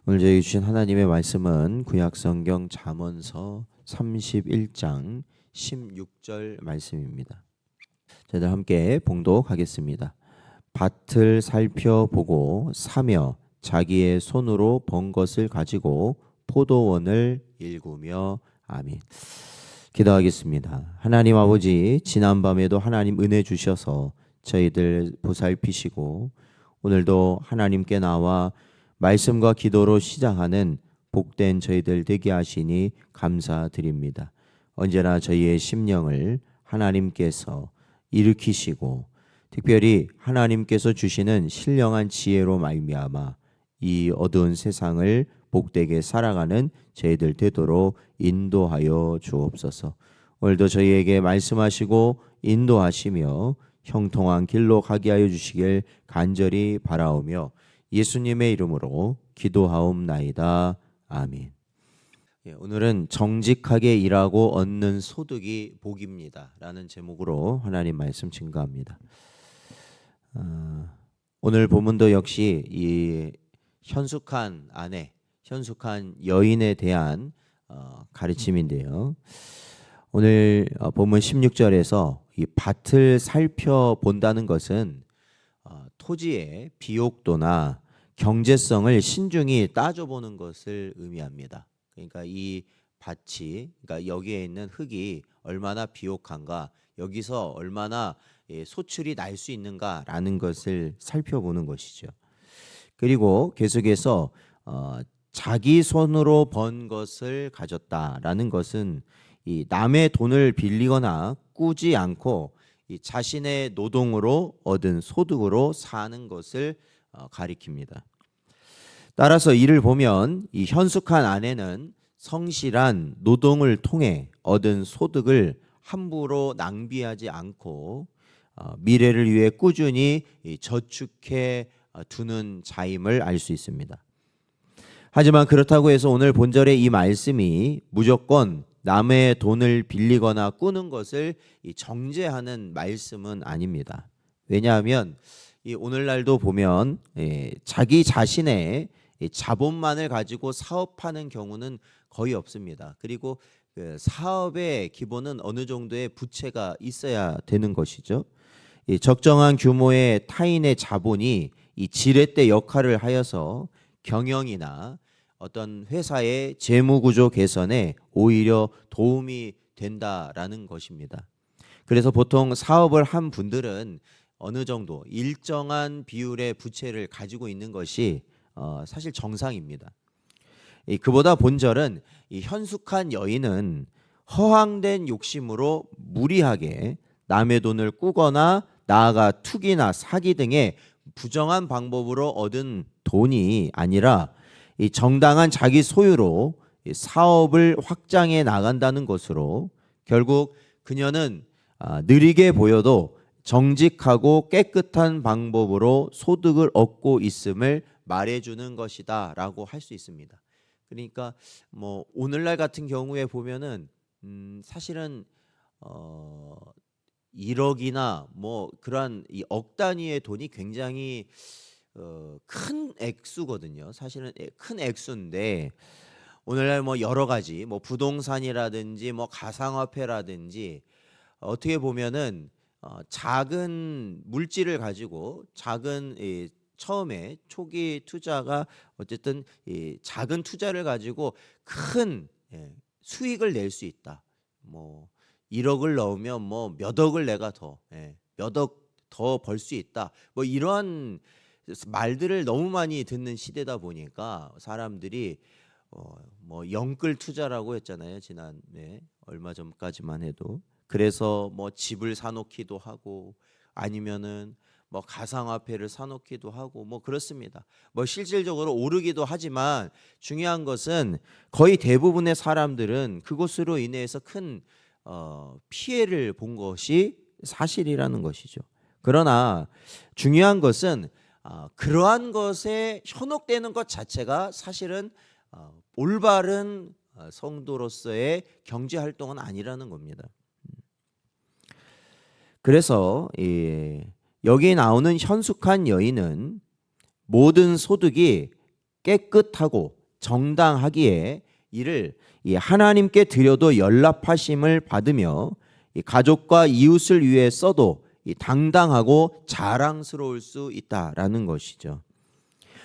오늘 저희 주신 하나님의 말씀은 구약성경 잠언서 31장 16절 말씀입니다. 저희들 함께 봉독하겠습니다. 밭을 살펴보고 사며 자기의 손으로 번 것을 가지고 포도원을 일구며. 아멘. 기도하겠습니다. 하나님 아버지, 지난밤에도 하나님 은혜 주셔서 저희들 보살피시고 오늘도 하나님께 나와 말씀과 기도로 시작하는 복된 저희들 되게 하시니 감사드립니다. 언제나 저희의 심령을 하나님께서 일으키시고 특별히 하나님께서 주시는 신령한 지혜로 말미암아 이 어두운 세상을 복되게 살아가는 저희들 되도록 인도하여 주옵소서. 오늘도 저희에게 말씀하시고 인도하시며 형통한 길로 가게 하여 주시길 간절히 바라오며 예수님의 이름으로 기도하옵나이다. 아멘. 오늘은 정직하게 일하고 얻는 소득이 복입니다 라는 제목으로 하나님 말씀 증거합니다. 오늘 본문도 역시 이 현숙한 아내, 현숙한 여인에 대한 가르침인데요. 오늘 본문 16절에서 이 밭을 살펴본다는 것은 토지의 비옥도나 경제성을 신중히 따져보는 것을 의미합니다. 그러니까 이 밭이, 그러니까 여기에 있는 흙이 얼마나 비옥한가, 여기서 얼마나 소출이 날 수 있는가라는 것을 살펴보는 것이죠. 그리고 계속해서 자기 손으로 번 것을 가졌다라는 것은 이 남의 돈을 빌리거나 꾸지 않고 이 자신의 노동으로 얻은 소득으로 사는 것을 가리킵니다. 따라서 이를 보면 이 현숙한 아내는 성실한 노동을 통해 얻은 소득을 함부로 낭비하지 않고 미래를 위해 꾸준히 저축해 두는 자임을 알 수 있습니다. 하지만 그렇다고 해서 오늘 본절의 이 말씀이 무조건 남의 돈을 빌리거나 꾸는 것을 정죄하는 말씀은 아닙니다. 왜냐하면 오늘날도 보면 자기 자신의 자본만을 가지고 사업하는 경우는 거의 없습니다. 그리고 그 사업의 기본은 어느 정도의 부채가 있어야 되는 것이죠. 적정한 규모의 타인의 자본이 이 지렛대 역할을 하여서 경영이나 어떤 회사의 재무구조 개선에 오히려 도움이 된다라는 것입니다. 그래서 보통 사업을 한 분들은 어느 정도 일정한 비율의 부채를 가지고 있는 것이 사실 정상입니다. 그보다 본절은 이 현숙한 여인은 허황된 욕심으로 무리하게 남의 돈을 꾸거나 나아가 투기나 사기 등의 부정한 방법으로 얻은 돈이 아니라 이 정당한 자기 소유로 사업을 확장해 나간다는 것으로 결국 그녀는 느리게 보여도 정직하고 깨끗한 방법으로 소득을 얻고 있음을 말해주는 것이다 라고 할 수 있습니다. 그러니까 뭐 오늘날 같은 경우에 보면은 사실은 1억이나 뭐 그러한 이 억 단위의 돈이 굉장히 큰 액수거든요. 사실은 큰 액수인데 오늘날 뭐 여러 가지 뭐 부동산이라든지 뭐 가상화폐라든지 어떻게 보면은 작은 물질을 가지고 작은 처음에 초기 투자가 어쨌든 이 작은 투자를 가지고 큰 수익을 낼 수 있다. 뭐 1억을 넣으면 뭐 몇 억을 내가 더 몇 억 더 벌 수 있다. 뭐 이러한 말들을 너무 많이 듣는 시대다 보니까 사람들이 뭐 영끌 투자라고 했잖아요. 지난해 얼마 전까지만 해도. 그래서 뭐 집을 사놓기도 하고 아니면은 뭐 가상화폐를 사놓기도 하고 뭐 그렇습니다. 뭐 실질적으로 오르기도 하지만 중요한 것은 거의 대부분의 사람들은 그것으로 인해서 큰 피해를 본 것이 사실이라는 것이죠. 그러나 중요한 것은 그러한 것에 현혹되는 것 자체가 사실은 올바른 성도로서의 경제 활동은 아니라는 겁니다. 그래서 여기 나오는 현숙한 여인은 모든 소득이 깨끗하고 정당하기에 이를 이 하나님께 드려도 연락하심을 받으며 이 가족과 이웃을 위해 써도 이 당당하고 자랑스러울 수 있다라는 것이죠.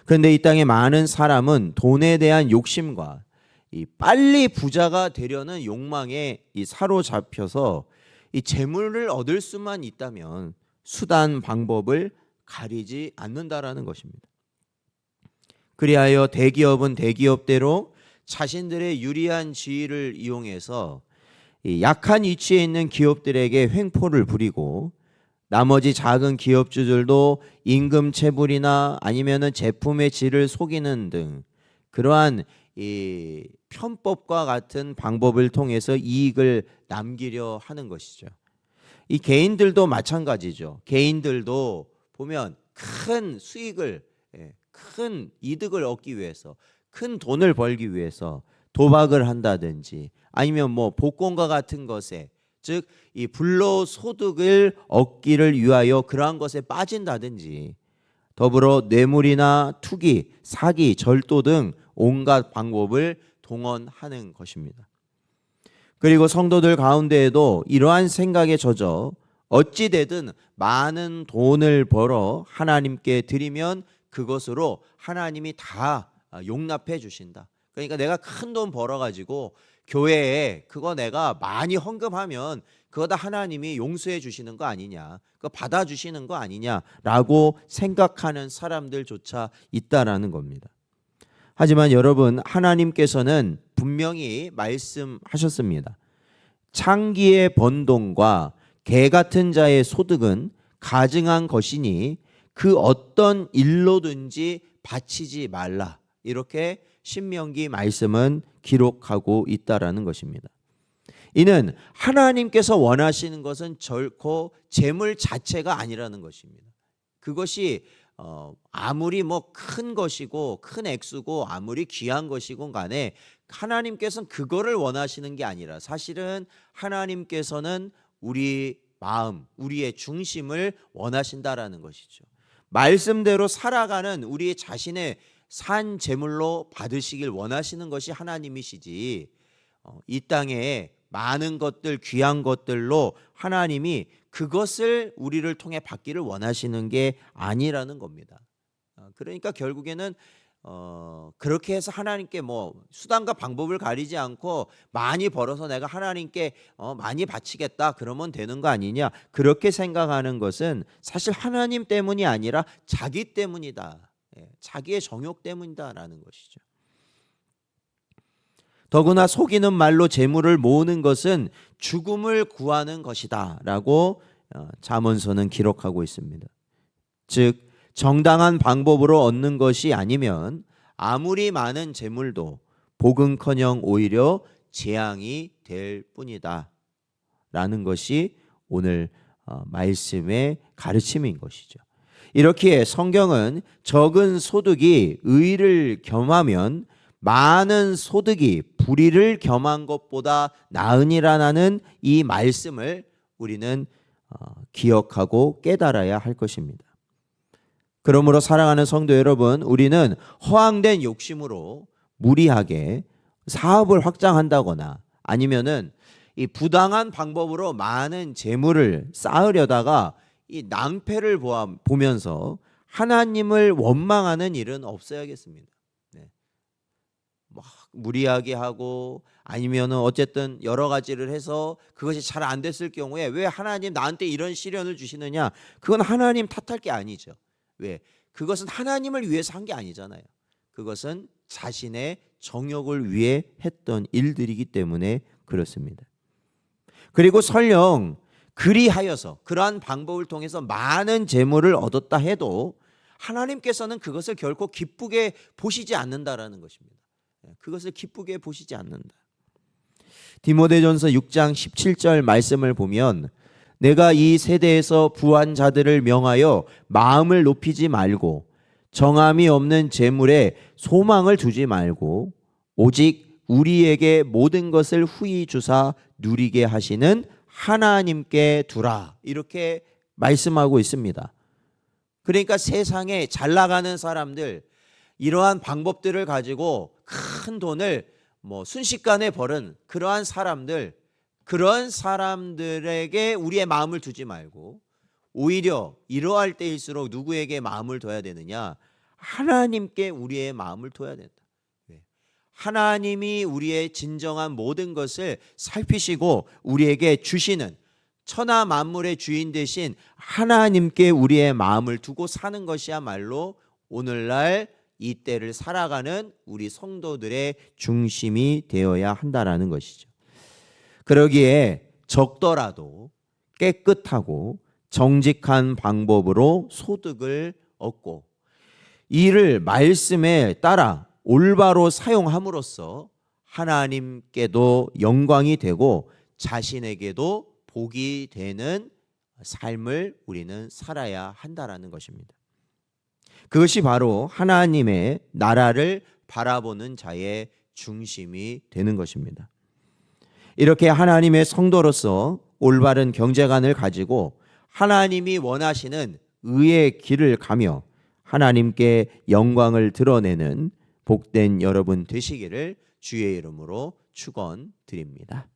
그런데 이 땅에 많은 사람은 돈에 대한 욕심과 이 빨리 부자가 되려는 욕망에 이 사로잡혀서 이 재물을 얻을 수만 있다면 수단 방법을 가리지 않는다라는 것입니다. 그리하여 대기업은 대기업대로 자신들의 유리한 지위를 이용해서 이 약한 위치에 있는 기업들에게 횡포를 부리고 나머지 작은 기업주들도 임금 체불이나 아니면은 제품의 질을 속이는 등 그러한 이 편법과 같은 방법을 통해서 이익을 남기려 하는 것이죠. 이 개인들도 마찬가지죠. 개인들도 보면 큰 수익을, 큰 이득을 얻기 위해서, 큰 돈을 벌기 위해서 도박을 한다든지 아니면 뭐 복권과 같은 것에, 즉 이 불로소득을 얻기를 위하여 그러한 것에 빠진다든지, 더불어 뇌물이나 투기, 사기, 절도 등 온갖 방법을 동원하는 것입니다. 그리고 성도들 가운데에도 이러한 생각에 젖어 어찌 되든 많은 돈을 벌어 하나님께 드리면 그것으로 하나님이 다 용납해 주신다. 그러니까 내가 큰 돈 벌어가지고 교회에 그거 내가 많이 헌금하면 그거 다 하나님이 용서해 주시는 거 아니냐, 그거 받아주시는 거 아니냐라고 생각하는 사람들조차 있다라는 겁니다. 하지만 여러분, 하나님께서는 분명히 말씀하셨습니다. 창기의 번 돈과 개 같은 자의 소득은 가증한 것이니 그 어떤 일로든지 바치지 말라. 이렇게 신명기 말씀은 기록하고 있다라는 것입니다. 이는 하나님께서 원하시는 것은 결코 재물 자체가 아니라는 것입니다. 그것이 아무리 뭐 큰 것이고 큰 액수고 아무리 귀한 것이건 간에 하나님께서는 그거를 원하시는 게 아니라, 사실은 하나님께서는 우리 마음, 우리의 중심을 원하신다라는 것이죠. 말씀대로 살아가는 우리 자신의 산 제물로 받으시길 원하시는 것이 하나님이시지, 이 땅에 많은 것들, 귀한 것들로 하나님이 그것을 우리를 통해 받기를 원하시는 게 아니라는 겁니다. 그러니까 결국에는 그렇게 해서 하나님께 뭐 수단과 방법을 가리지 않고 많이 벌어서 내가 하나님께 많이 바치겠다 그러면 되는 거 아니냐, 그렇게 생각하는 것은 사실 하나님 때문이 아니라 자기 때문이다. 자기의 정욕 때문이다라는 것이죠. 더구나 속이는 말로 재물을 모으는 것은 죽음을 구하는 것이다라고 잠언서는 기록하고 있습니다. 즉 정당한 방법으로 얻는 것이 아니면 아무리 많은 재물도 복은커녕 오히려 재앙이 될 뿐이다 라는 것이 오늘 말씀의 가르침인 것이죠. 이렇게 성경은 적은 소득이 의를 겸하면 많은 소득이 불의를 겸한 것보다 나으니라는 이 말씀을 우리는 기억하고 깨달아야 할 것입니다. 그러므로 사랑하는 성도 여러분, 우리는 허황된 욕심으로 무리하게 사업을 확장한다거나 아니면은 이 부당한 방법으로 많은 재물을 쌓으려다가 이 낭패를 보면서 하나님을 원망하는 일은 없어야겠습니다. 막 무리하게 하고 아니면은 어쨌든 여러 가지를 해서 그것이 잘 안 됐을 경우에 왜 하나님 나한테 이런 시련을 주시느냐, 그건 하나님 탓할 게 아니죠. 왜? 그것은 하나님을 위해서 한 게 아니잖아요. 그것은 자신의 정욕을 위해 했던 일들이기 때문에 그렇습니다. 그리고 설령 그리하여서 그러한 방법을 통해서 많은 재물을 얻었다 해도 하나님께서는 그것을 결코 기쁘게 보시지 않는다라는 것입니다. 그것을 기쁘게 보시지 않는다. 디모데전서 6장 17절 말씀을 보면 내가 이 세대에서 부한 자들을 명하여 마음을 높이지 말고 정함이 없는 재물에 소망을 두지 말고 오직 우리에게 모든 것을 후히 주사 누리게 하시는 하나님께 두라, 이렇게 말씀하고 있습니다. 그러니까 세상에 잘 나가는 사람들, 이러한 방법들을 가지고 큰 돈을 뭐 순식간에 버는 그러한 사람들, 그런 사람들에게 우리의 마음을 두지 말고 오히려 이러할 때일수록 누구에게 마음을 둬야 되느냐? 하나님께 우리의 마음을 둬야 된다. 하나님이 우리의 진정한 모든 것을 살피시고 우리에게 주시는 천하 만물의 주인 되신 하나님께 우리의 마음을 두고 사는 것이야말로 오늘날 이 때를 살아가는 우리 성도들의 중심이 되어야 한다라는 것이죠. 그러기에 적더라도 깨끗하고 정직한 방법으로 소득을 얻고 이를 말씀에 따라 올바로 사용함으로써 하나님께도 영광이 되고 자신에게도 복이 되는 삶을 우리는 살아야 한다라는 것입니다. 그것이 바로 하나님의 나라를 바라보는 자의 중심이 되는 것입니다. 이렇게 하나님의 성도로서 올바른 경제관을 가지고 하나님이 원하시는 의의 길을 가며 하나님께 영광을 드러내는 복된 여러분 되시기를 주의 이름으로 축원드립니다.